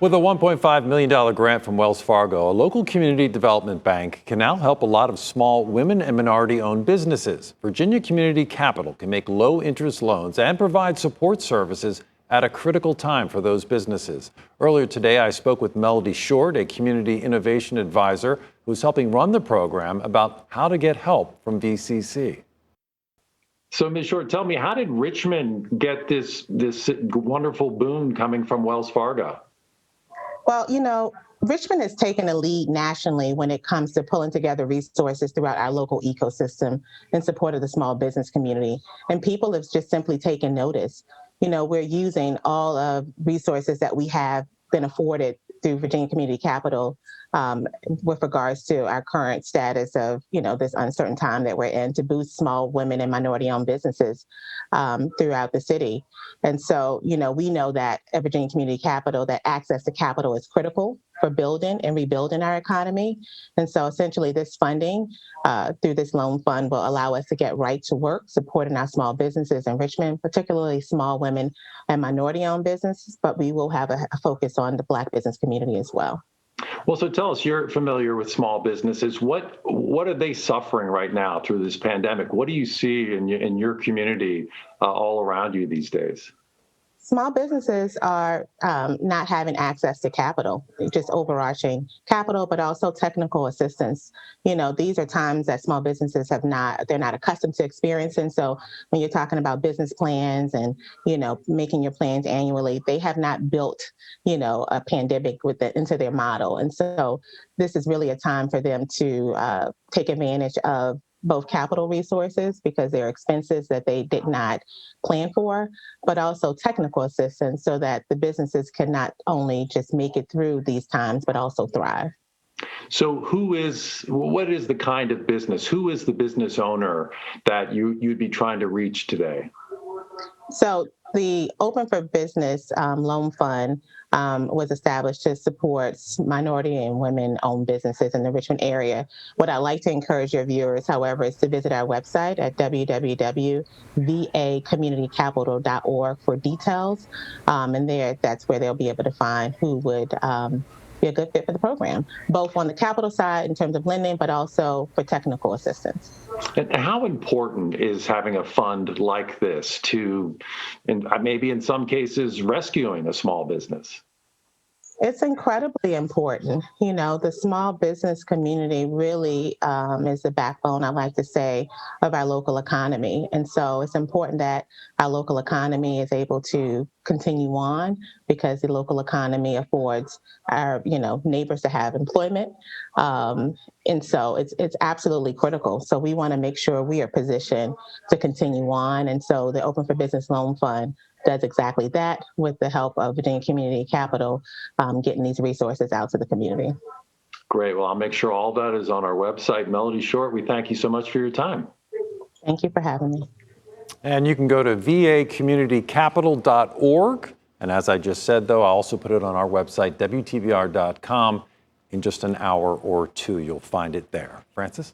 With a $1.5 million grant from Wells Fargo, a local community development bank can now help a lot of small women and minority-owned businesses. Virginia Community Capital can make low-interest loans and provide support services at a critical time for those businesses. Earlier today, I spoke with Melody Short, a community innovation advisor who's helping run the program, about how to get help from VCC. So, Ms. Short, tell me, how did Richmond get this wonderful boon coming from Wells Fargo? Well, Richmond has taken a lead nationally when it comes to pulling together resources throughout our local ecosystem in support of the small business community. And people have just simply taken notice. We're using all of resources that we have been afforded through Virginia Community Capital with regards to our current status of, this uncertain time that we're in, to boost small women and minority-owned businesses throughout the city. And so, we know that at Virginia Community Capital, that access to capital is critical for building and rebuilding our economy. And so essentially this funding through this loan fund will allow us to get right to work supporting our small businesses in Richmond, particularly small women and minority-owned businesses, but we will have a focus on the Black business community as well. Well, so tell us, you're familiar with small businesses. What are they suffering right now through this pandemic? What do you see in your community all around you these days? Small businesses are not having access to capital, just overarching capital, but also technical assistance. These are times that small businesses they're not accustomed to experiencing. So when you're talking about business plans and, making your plans annually, they have not built, a pandemic into their model. And so this is really a time for them to take advantage of both capital resources, because there are expenses that they did not plan for, but also technical assistance so that the businesses can not only just make it through these times, but also thrive. So what is the kind of business? Who is the business owner that you'd be trying to reach today? So the Open for Business Loan Fund was established to support minority and women-owned businesses in the Richmond area. What I'd like to encourage your viewers, however, is to visit our website at www.vacommunitycapital.org for details. And that's where they'll be able to find who would be a good fit for the program, both on the capital side in terms of lending, but also for technical assistance. And how important is having a fund like this to, and maybe in some cases, rescuing a small business? It's incredibly important. The small business community really is the backbone, I like to say, of our local economy. And so it's important that our local economy is able to continue on, because the local economy affords our, neighbors to have employment. And so it's absolutely critical. So we want to make sure we are positioned to continue on. And so the Open for Business Loan Fund does exactly that, with the help of Virginia Community Capital, getting these resources out to the community. Great. Well, I'll make sure all that is on our website. Melody Short, we thank you so much for your time. Thank you for having me. And you can go to vacommunitycapital.org. And as I just said, though, I'll also put it on our website, WTVR.com. In just an hour or two, you'll find it there. Francis?